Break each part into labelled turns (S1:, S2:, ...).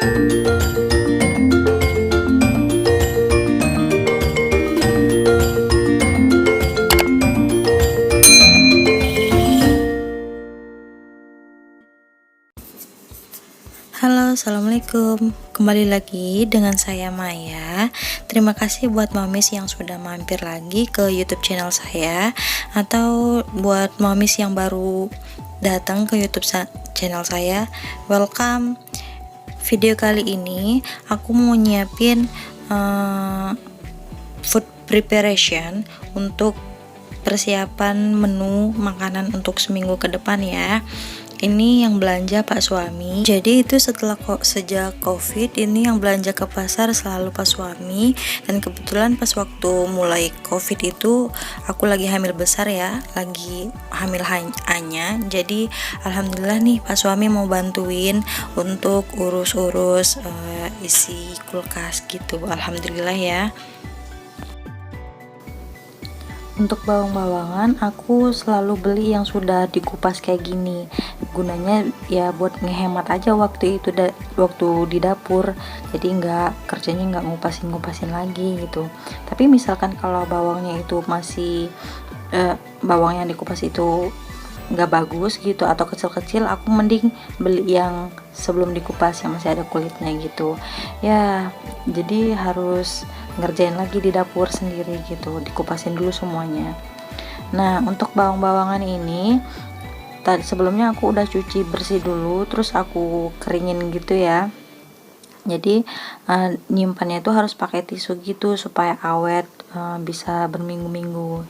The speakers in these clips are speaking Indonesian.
S1: Halo, assalamualaikum. Kembali lagi dengan saya Maya. Terima kasih buat mamis yang sudah mampir lagi ke YouTube channel saya, atau buat mamis yang baru datang ke YouTube channel saya. Welcome. Video kali ini aku mau nyiapin food preparation untuk persiapan menu makanan untuk seminggu ke depan ya. Ini yang belanja Pak suami. Jadi itu sejak Covid ini yang belanja ke pasar selalu Pak suami. Dan kebetulan pas waktu mulai Covid itu aku lagi hamil besar ya, lagi hamil hanya. Jadi alhamdulillah nih Pak suami mau bantuin untuk urus-urus isi kulkas gitu. Alhamdulillah ya. Untuk bawang-bawangan aku selalu beli yang sudah dikupas kayak gini, gunanya ya buat ngehemat aja waktu itu waktu di dapur, jadi kerjanya nggak ngupasin lagi gitu. Tapi misalkan kalau bawangnya itu masih bawang yang dikupas itu nggak bagus gitu atau kecil-kecil, aku mending beli yang sebelum dikupas yang masih ada kulitnya gitu ya. Jadi harus ngerjain lagi di dapur sendiri gitu, dikupasin dulu semuanya. Nah, untuk bawang-bawangan ini sebelumnya aku udah cuci bersih dulu, terus aku keringin gitu ya. Jadi nyimpannya itu harus pakai tisu gitu supaya awet, bisa berminggu-minggu.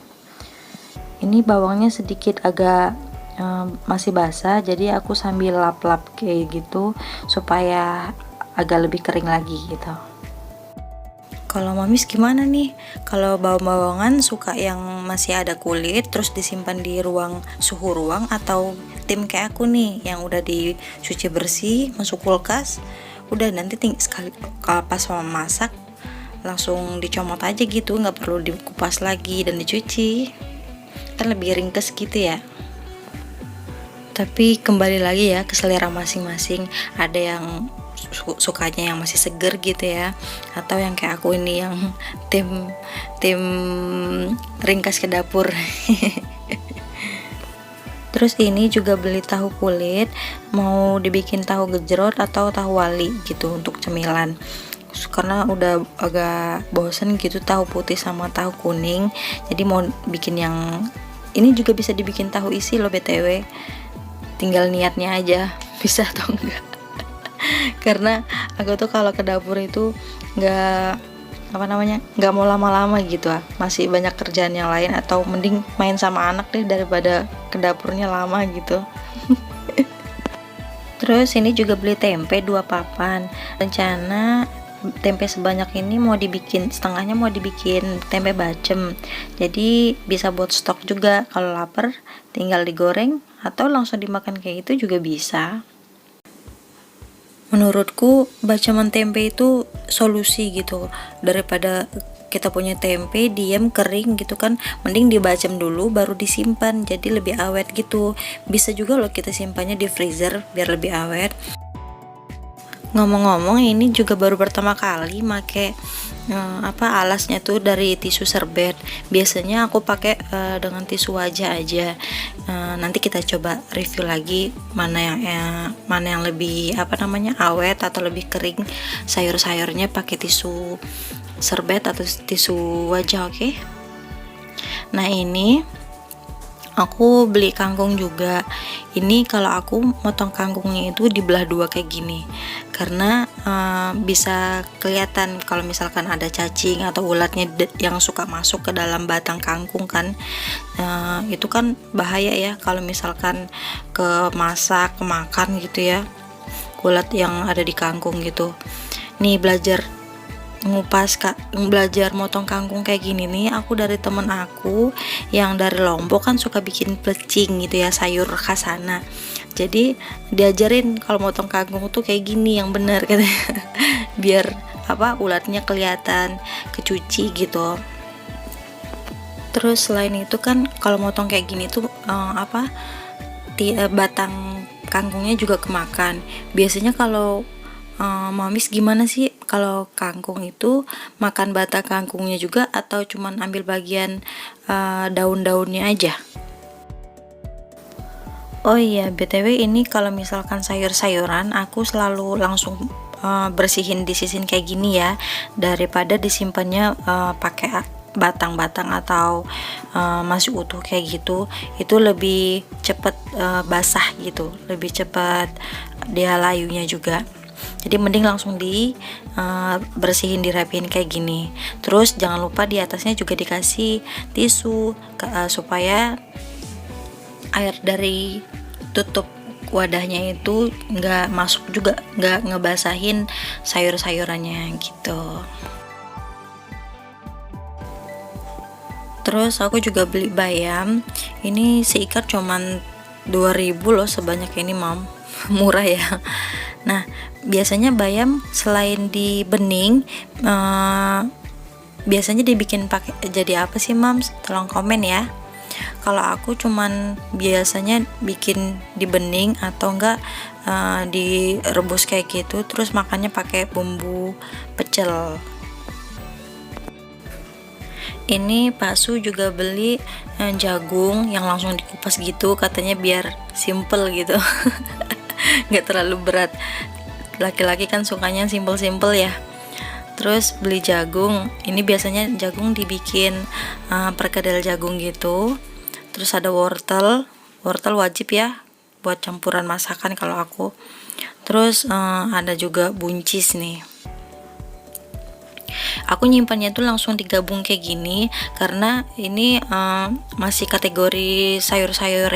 S1: Ini bawangnya sedikit agak masih basah, jadi aku sambil lap-lap kayak gitu supaya agak lebih kering lagi gitu. Kalau mamis gimana nih? Kalau bawang-bawangan suka yang masih ada kulit terus disimpan di suhu ruang, atau tim kayak aku nih yang udah dicuci bersih masuk kulkas, udah nanti sekali pas mau masak langsung dicomot aja gitu, nggak perlu dikupas lagi dan dicuci, kan lebih ringkes gitu ya. Tapi kembali lagi ya ke selera masing-masing, ada yang sukanya yang masih seger gitu ya, atau yang kayak aku ini yang tim ringkas ke dapur. Terus ini juga beli tahu kulit, mau dibikin tahu gejrot atau tahu wali gitu untuk cemilan, karena udah agak bosen gitu tahu putih sama tahu kuning, jadi mau bikin yang ini. Juga bisa dibikin tahu isi loh BTW, tinggal niatnya aja bisa atau enggak. Karena aku tuh kalau ke dapur itu nggak mau lama-lama gitu, masih banyak kerjaan yang lain, atau mending main sama anak deh daripada ke dapurnya lama gitu. Terus ini juga beli tempe 2 papan, rencana tempe sebanyak ini mau dibikin setengahnya mau dibikin tempe bacem, jadi bisa buat stok juga, kalau lapar tinggal digoreng atau langsung dimakan kayak itu juga bisa. Menurutku baceman tempe itu solusi gitu, daripada kita punya tempe diam kering gitu kan, mending dibacem dulu baru disimpan, jadi lebih awet gitu. Bisa juga loh kita simpannya di freezer biar lebih awet. Ngomong-ngomong, ini juga baru pertama kali make alasnya tuh dari tisu serbet. Biasanya aku pakai dengan tisu wajah aja. Nanti kita coba review lagi mana yang lebih awet atau lebih kering sayur-sayurnya pakai tisu serbet atau tisu wajah, oke? Nah, ini aku beli kangkung juga. Ini kalau aku motong kangkungnya itu dibelah 2 kayak gini, karena bisa kelihatan kalau misalkan ada cacing atau ulatnya yang suka masuk ke dalam batang kangkung kan. Itu kan bahaya ya kalau misalkan kemasak, kemakan gitu ya, ulat yang ada di kangkung gitu. Nih belajar motong kangkung kayak gini nih aku dari temen aku yang dari Lombok, kan suka bikin plecing gitu ya, sayur khas sana. Jadi diajarin kalau motong kangkung tuh kayak gini yang bener katanya. Biar ulatnya kelihatan, kecuci gitu. Terus selain itu kan kalau motong kayak gini tuh batang kangkungnya juga kemakan. Biasanya kalau Mamis gimana sih kalau kangkung itu makan batang kangkungnya juga atau cuman ambil bagian daun-daunnya aja? Oh iya, BTW ini kalau misalkan sayur-sayuran aku selalu langsung bersihin disisin kayak gini ya, daripada disimpannya pakai batang-batang atau masih utuh kayak gitu. Itu lebih cepet basah gitu, lebih cepat dia layunya juga. Jadi mending langsung di bersihin, dirapiin kayak gini. Terus jangan lupa di atasnya juga dikasih tisu supaya air dari tutup wadahnya itu nggak masuk juga, nggak ngebasahin sayur-sayurannya gitu. Terus aku juga beli bayam, ini seikat cuman 2000 loh sebanyak ini mam. Murah ya. Nah biasanya bayam selain di bening biasanya dibikin pakai jadi apa sih mam? Tolong komen ya. Kalau aku cuman biasanya bikin di bening atau enggak direbus kayak gitu, terus makannya pakai bumbu pecel. Ini Pak Su juga beli jagung yang langsung dikupas gitu, katanya biar simple gitu. Nggak terlalu berat, laki-laki kan sukanya simple-simple ya. Terus beli jagung, ini biasanya jagung dibikin perkedel jagung gitu. Terus ada wortel wajib ya buat campuran masakan kalau aku. Terus ada juga buncis nih. Aku nyimpannya tuh langsung digabung kayak gini karena ini masih kategori sayur-sayur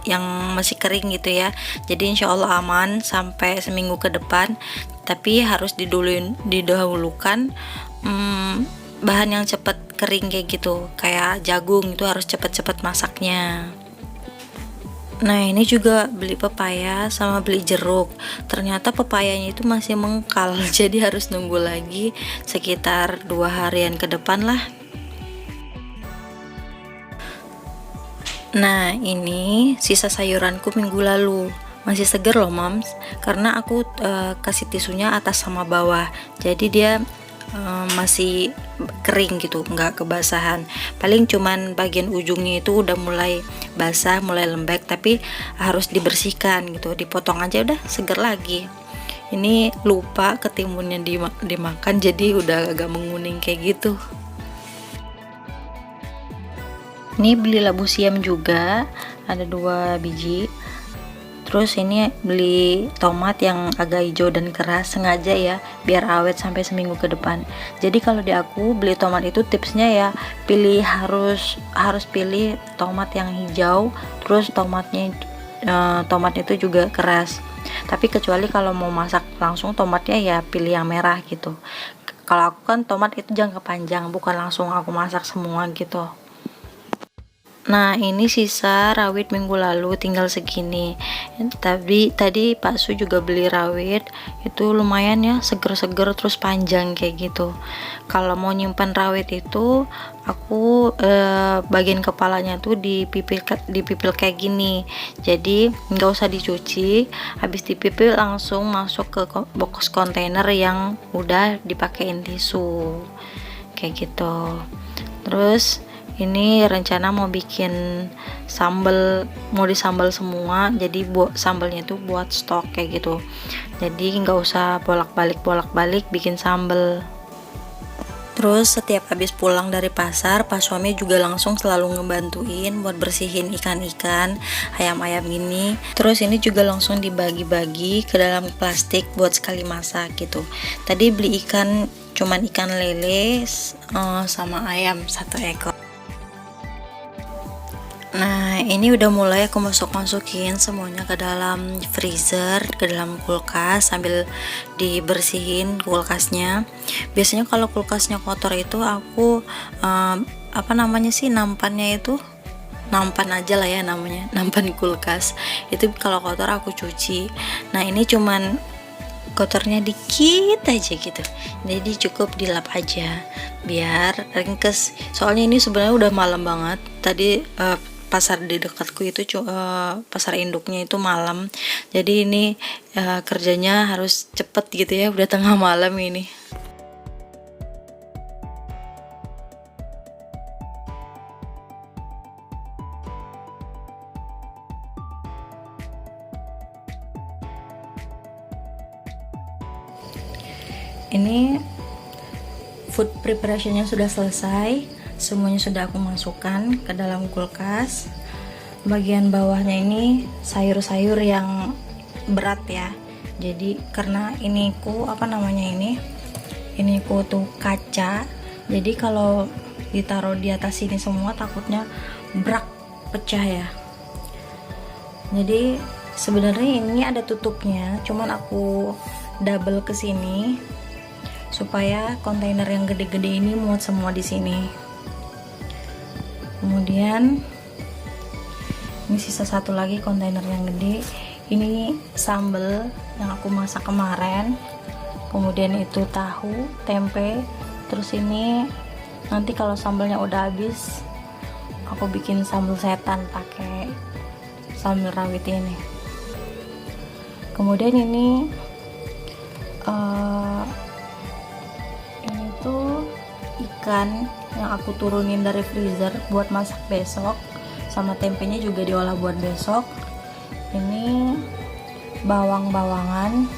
S1: yang masih kering gitu ya. Jadi insya Allah aman sampai seminggu ke depan. Tapi harus didahulukan bahan yang cepat kering kayak gitu, kayak jagung itu harus cepet-cepet masaknya. Nah ini juga beli pepaya sama beli jeruk, ternyata pepayanya itu masih mengkal jadi harus nunggu lagi sekitar 2 harian ke depan lah. Nah ini sisa sayuranku minggu lalu, masih seger loh mams, karena aku kasih tisunya atas sama bawah, jadi dia masih kering gitu, nggak kebasahan. Paling cuman bagian ujungnya itu udah mulai basah, mulai lembek, tapi harus dibersihkan gitu, dipotong aja udah seger lagi. Ini lupa ketimunnya dimakan jadi udah agak menguning kayak gitu. Ini beli labu siam juga, ada 2 biji. Terus ini beli tomat yang agak hijau dan keras sengaja ya, biar awet sampai seminggu ke depan. Jadi kalau di aku beli tomat itu tipsnya ya harus pilih tomat yang hijau, terus tomat itu juga keras. Tapi kecuali kalau mau masak langsung tomatnya ya pilih yang merah gitu. Kalau aku kan tomat itu jangka panjang, bukan langsung aku masak semua gitu. Nah ini sisa rawit minggu lalu tinggal segini. Tapi tadi Pak Su juga beli rawit, itu lumayan ya, seger-seger terus panjang kayak gitu. Kalau mau nyimpan rawit itu aku bagian kepalanya tuh dipipil kayak gini, jadi nggak usah dicuci, habis dipipil langsung masuk ke box kontainer yang udah dipakein tisu kayak gitu. Terus ini rencana mau bikin sambal, mau disambal semua, jadi buat sambalnya tuh buat stok kayak gitu, jadi nggak usah bolak-balik bikin sambal. Terus setiap habis pulang dari pasar, pas suami juga langsung selalu ngebantuin buat bersihin ikan-ikan, ayam-ayam ini. Terus ini juga langsung dibagi-bagi ke dalam plastik buat sekali masak gitu. Tadi beli ikan, cuman ikan lele sama ayam 1 ekor. Nah ini udah mulai aku masukin semuanya ke dalam freezer, ke dalam kulkas, sambil dibersihin kulkasnya. Biasanya kalau kulkasnya kotor itu aku nampannya itu nampan aja lah ya namanya, nampan kulkas itu kalau kotor aku cuci. Nah ini cuman kotornya dikit aja gitu, jadi cukup dilap aja biar ringkes. Soalnya ini sebenarnya udah malam banget, tadi pasar di dekatku itu pasar induknya itu malam, jadi ini kerjanya harus cepet gitu ya, udah tengah malam ini. Ini food preparationnya sudah selesai, semuanya sudah aku masukkan ke dalam kulkas. Bagian bawahnya ini sayur-sayur yang berat ya, jadi karena ini tuh kaca, jadi kalau ditaruh di atas sini semua takutnya brak, pecah ya. Jadi sebenarnya ini ada tutupnya, cuman aku double ke sini supaya kontainer yang gede-gede ini muat semua di sini. Kemudian ini sisa satu lagi kontainer yang gede. Ini sambal yang aku masak kemarin. Kemudian itu tahu, tempe. Terus ini nanti kalau sambalnya udah habis, aku bikin sambal setan pakai sambal rawit ini. Kemudian ini tuh ikan yang aku turunin dari freezer buat masak besok, sama tempenya juga diolah buat besok. Ini bawang-bawangan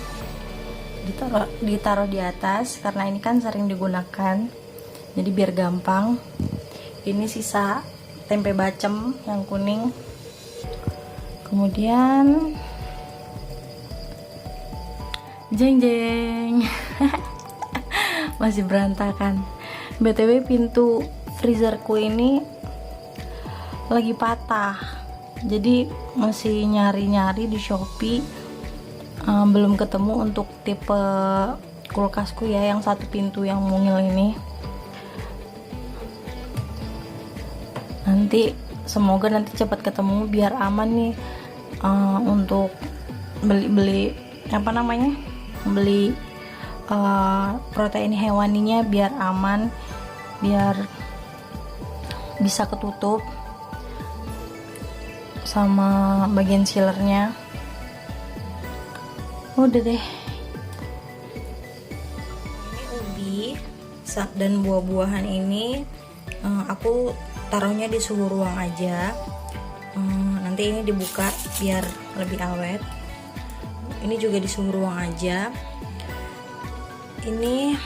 S1: ditaruh di atas karena ini kan sering digunakan, jadi biar gampang. Ini sisa tempe bacem yang kuning. Kemudian jeng jeng masih berantakan. BTW pintu freezerku ini lagi patah, jadi masih nyari-nyari di Shopee, belum ketemu untuk tipe kulkasku ya, yang satu pintu yang mungil ini. Semoga nanti cepat ketemu biar aman nih, untuk beli protein hewaninya, biar aman, biar bisa ketutup sama bagian sealernya. Udah deh. Ini ubi dan buah-buahan ini aku taruhnya di suhu ruang aja. Nanti ini dibuka biar lebih awet. Ini juga di suhu ruang aja. Ini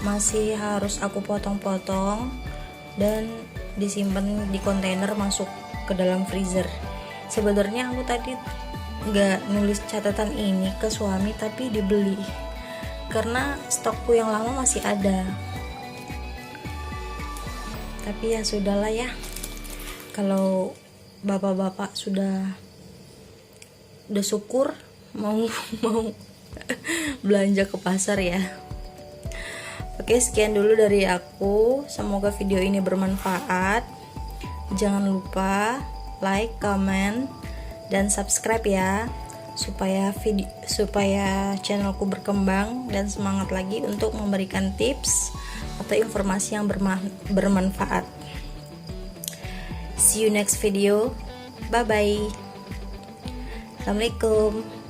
S1: masih harus aku potong-potong dan disimpan di kontainer masuk ke dalam freezer. Sebenarnya aku tadi nggak nulis catatan ini ke suami, tapi dibeli karena stokku yang lama masih ada. Tapi ya sudahlah ya, kalau bapak-bapak sudah syukur mau belanja ke pasar ya. Oke, sekian dulu dari aku. Semoga video ini bermanfaat. Jangan lupa like, comment, dan subscribe ya, supaya channelku berkembang dan semangat lagi untuk memberikan tips atau informasi yang bermanfaat. See you next video. Bye bye. Assalamualaikum.